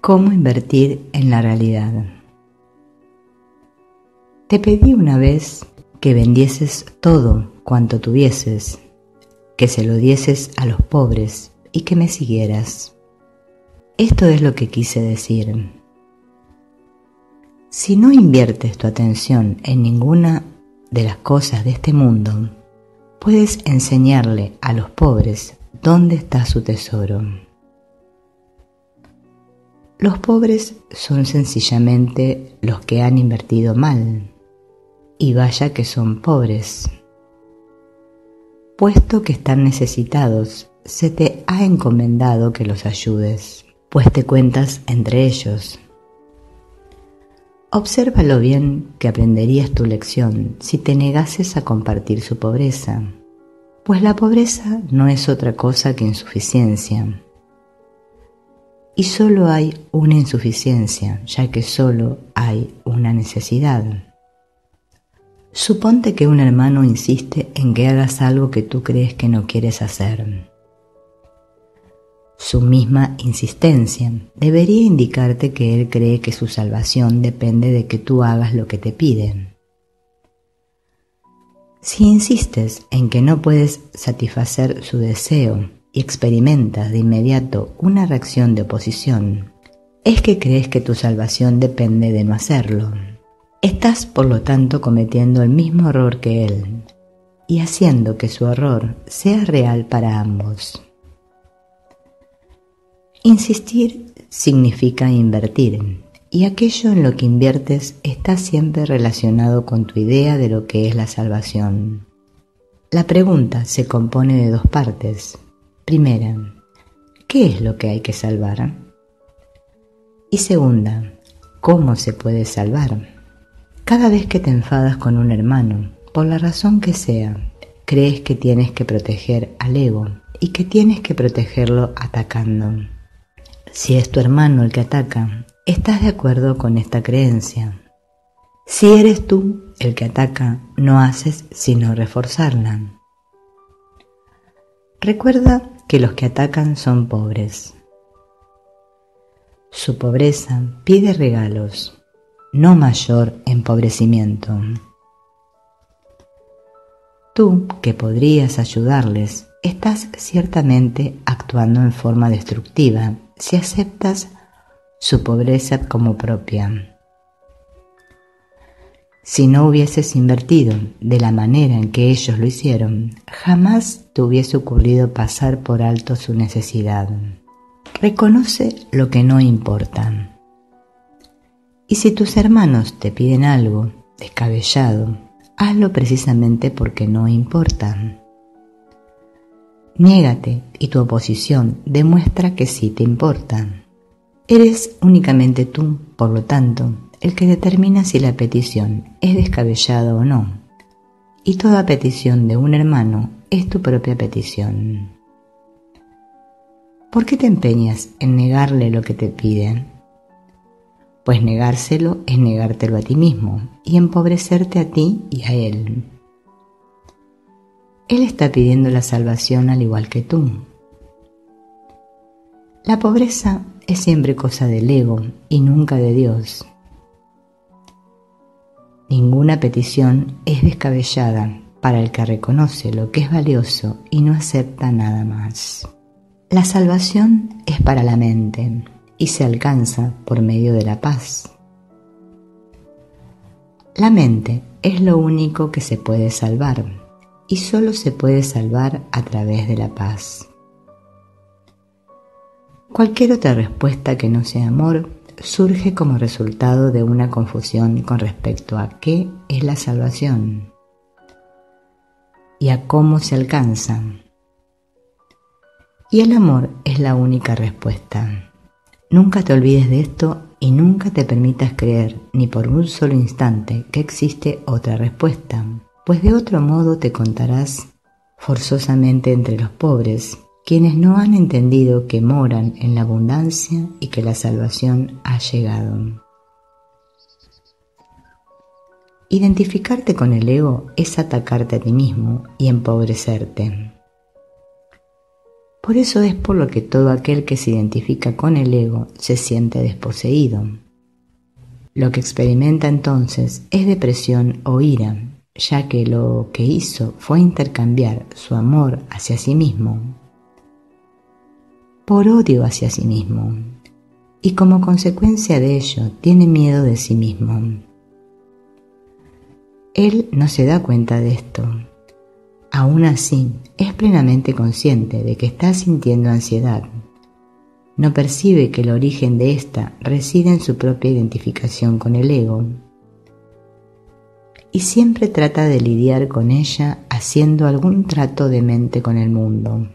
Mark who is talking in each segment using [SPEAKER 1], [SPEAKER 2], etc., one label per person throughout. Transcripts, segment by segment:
[SPEAKER 1] ¿Cómo invertir en la realidad? Te pedí una vez que vendieses todo cuanto tuvieses, que se lo dieses a los pobres y que me siguieras. Esto es lo que quise decir. Si no inviertes tu atención en ninguna de las cosas de este mundo, puedes enseñarle a los pobres dónde está su tesoro. Los pobres son sencillamente los que han invertido mal, y vaya que son pobres. Puesto que están necesitados, se te ha encomendado que los ayudes, pues te cuentas entre ellos. Observa lo bien que aprenderías tu lección si te negases a compartir su pobreza, pues la pobreza no es otra cosa que insuficiencia. Y solo hay una insuficiencia, ya que solo hay una necesidad. Suponte que un hermano insiste en que hagas algo que tú crees que no quieres hacer. Su misma insistencia debería indicarte que él cree que su salvación depende de que tú hagas lo que te piden. Si insistes en que no puedes satisfacer su deseo y experimentas de inmediato una reacción de oposición, es que crees que tu salvación depende de no hacerlo. Estás, por lo tanto, cometiendo el mismo error que él y haciendo que su error sea real para ambos. Insistir significa invertir, y aquello en lo que inviertes está siempre relacionado con tu idea de lo que es la salvación. La pregunta se compone de dos partes. Primera, ¿qué es lo que hay que salvar? Y segunda, ¿cómo se puede salvar? Cada vez que te enfadas con un hermano, por la razón que sea, crees que tienes que proteger al ego y que tienes que protegerlo atacando. Si es tu hermano el que ataca, estás de acuerdo con esta creencia. Si eres tú el que ataca, no haces sino reforzarla. Recuerda que los que atacan son pobres. Su pobreza pide regalos, no mayor empobrecimiento. Tú, que podrías ayudarles, estás ciertamente actuando en forma destructiva si aceptas su pobreza como propia. Si no hubieses invertido de la manera en que ellos lo hicieron, jamás te hubiese ocurrido pasar por alto su necesidad. Reconoce lo que no importa. Y si tus hermanos te piden algo descabellado, hazlo precisamente porque no importa. Niégate y tu oposición demuestra que sí te importa. Eres únicamente tú, por lo tanto, el que determina si la petición es descabellada o no. Y toda petición de un hermano es tu propia petición. ¿Por qué te empeñas en negarle lo que te pide? Pues negárselo es negártelo a ti mismo y empobrecerte a ti y a él. Él está pidiendo la salvación al igual que tú. La pobreza es siempre cosa del ego y nunca de Dios. Ninguna petición es descabellada para el que reconoce lo que es valioso y no acepta nada más. La salvación es para la mente y se alcanza por medio de la paz. La mente es lo único que se puede salvar y solo se puede salvar a través de la paz. Cualquier otra respuesta que no sea amor surge como resultado de una confusión con respecto a qué es la salvación y a cómo se alcanza. Y el amor es la única respuesta. Nunca te olvides de esto y nunca te permitas creer ni por un solo instante que existe otra respuesta, pues de otro modo te contarás forzosamente entre los pobres, quienes no han entendido que moran en la abundancia y que la salvación ha llegado. Identificarte con el ego es atacarte a ti mismo y empobrecerte. Por eso es por lo que todo aquel que se identifica con el ego se siente desposeído. Lo que experimenta entonces es depresión o ira, ya que lo que hizo fue intercambiar su amor hacia sí mismo por odio hacia sí mismo, y como consecuencia de ello tiene miedo de sí mismo. Él no se da cuenta de esto. Aún así, es plenamente consciente de que está sintiendo ansiedad. No percibe que el origen de esta reside en su propia identificación con el ego, y siempre trata de lidiar con ella haciendo algún trato de mente con el mundo.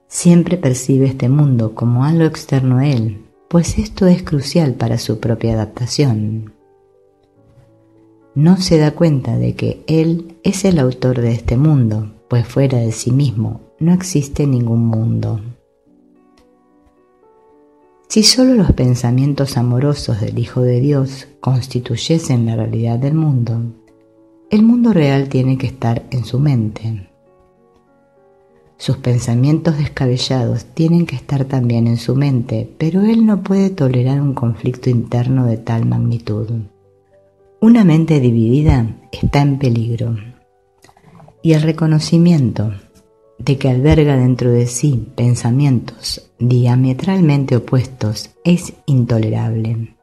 [SPEAKER 1] Siempre percibe este mundo como algo externo a él, pues esto es crucial para su propia adaptación. No se da cuenta de que él es el autor de este mundo, pues fuera de sí mismo no existe ningún mundo. Si solo los pensamientos amorosos del Hijo de Dios constituyesen la realidad del mundo, el mundo real tiene que estar en su mente. Sus pensamientos descabellados tienen que estar también en su mente, pero él no puede tolerar un conflicto interno de tal magnitud. Una mente dividida está en peligro, y el reconocimiento de que alberga dentro de sí pensamientos diametralmente opuestos es intolerable.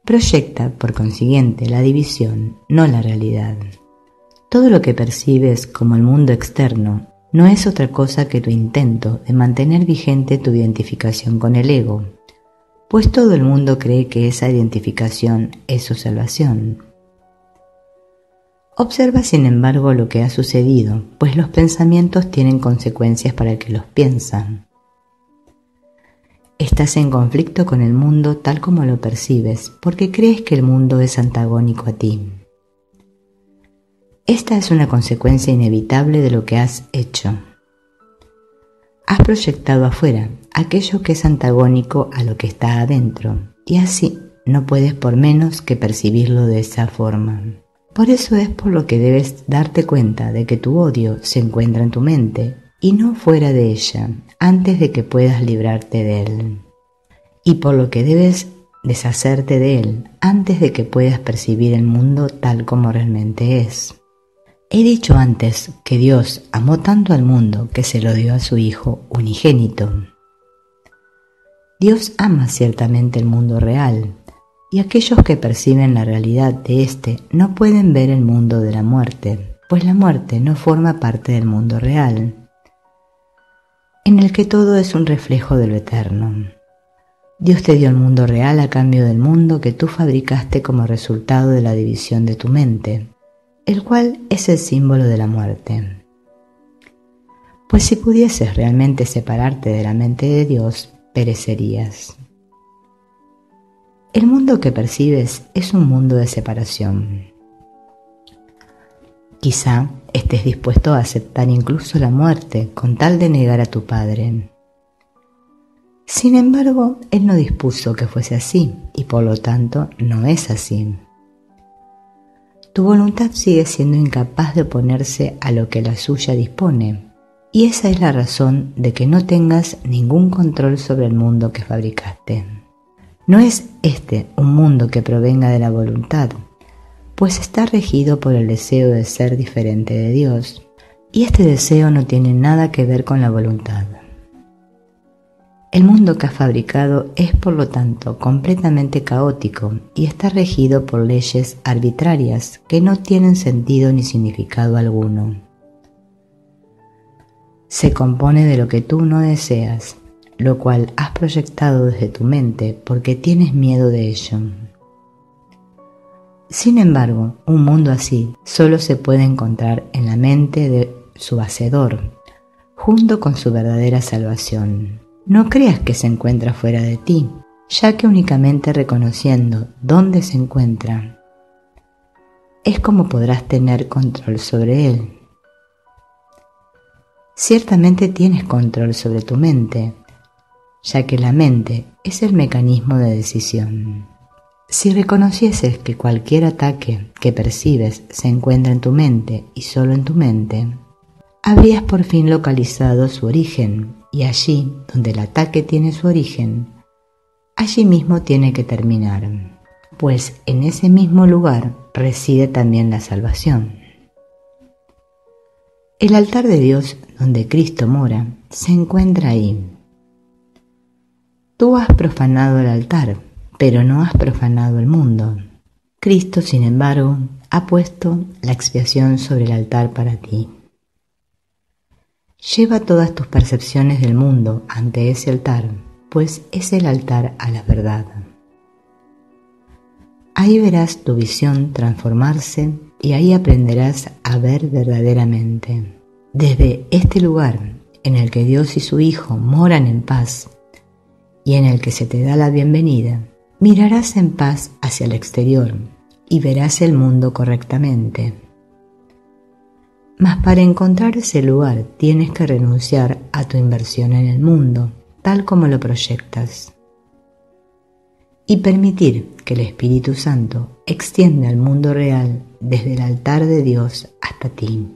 [SPEAKER 1] Proyecta, por consiguiente, la división, no la realidad. Todo lo que percibes como el mundo externo no es otra cosa que tu intento de mantener vigente tu identificación con el ego, pues todo el mundo cree que esa identificación es su salvación. Observa, sin embargo, lo que ha sucedido, pues los pensamientos tienen consecuencias para el que los piensa. Estás en conflicto con el mundo tal como lo percibes, porque crees que el mundo es antagónico a ti. Esta es una consecuencia inevitable de lo que has hecho. Has proyectado afuera aquello que es antagónico a lo que está adentro, y así no puedes por menos que percibirlo de esa forma. Por eso es por lo que debes darte cuenta de que tu odio se encuentra en tu mente y no fuera de ella, antes de que puedas librarte de él. Y por lo que debes deshacerte de él antes de que puedas percibir el mundo tal como realmente es. He dicho antes que Dios amó tanto al mundo que se lo dio a su Hijo unigénito. Dios ama ciertamente el mundo real, y aquellos que perciben la realidad de éste no pueden ver el mundo de la muerte, pues la muerte no forma parte del mundo real, en el que todo es un reflejo de lo eterno. Dios te dio el mundo real a cambio del mundo que tú fabricaste como resultado de la división de tu mente, el cual es el símbolo de la muerte. Pues si pudieses realmente separarte de la mente de Dios, perecerías. El mundo que percibes es un mundo de separación. Quizá estés dispuesto a aceptar incluso la muerte con tal de negar a tu Padre. Sin embargo, Él no dispuso que fuese así, y por lo tanto no es así. Tu voluntad sigue siendo incapaz de oponerse a lo que la suya dispone, y esa es la razón de que no tengas ningún control sobre el mundo que fabricaste. No es este un mundo que provenga de la voluntad, pues está regido por el deseo de ser diferente de Dios, y este deseo no tiene nada que ver con la voluntad. El mundo que has fabricado es, por lo tanto, completamente caótico y está regido por leyes arbitrarias que no tienen sentido ni significado alguno. Se compone de lo que tú no deseas, lo cual has proyectado desde tu mente porque tienes miedo de ello. Sin embargo, un mundo así solo se puede encontrar en la mente de su hacedor, junto con su verdadera salvación. No creas que se encuentra fuera de ti, ya que únicamente reconociendo dónde se encuentra, es como podrás tener control sobre él. Ciertamente tienes control sobre tu mente, ya que la mente es el mecanismo de decisión. Si reconocieses que cualquier ataque que percibes se encuentra en tu mente y solo en tu mente, habrías por fin localizado su origen, y allí donde el ataque tiene su origen, allí mismo tiene que terminar, pues en ese mismo lugar reside también la salvación. El altar de Dios, donde Cristo mora, se encuentra ahí. Tú has profanado el altar, pero no has profanado el mundo. Cristo, sin embargo, ha puesto la expiación sobre el altar para ti. Lleva todas tus percepciones del mundo ante ese altar, pues es el altar a la verdad. Ahí verás tu visión transformarse y ahí aprenderás a ver verdaderamente. Desde este lugar en el que Dios y su Hijo moran en paz y en el que se te da la bienvenida, mirarás en paz hacia el exterior y verás el mundo correctamente. Mas para encontrar ese lugar tienes que renunciar a tu inversión en el mundo, tal como lo proyectas, y permitir que el Espíritu Santo extienda el mundo real desde el altar de Dios hasta ti.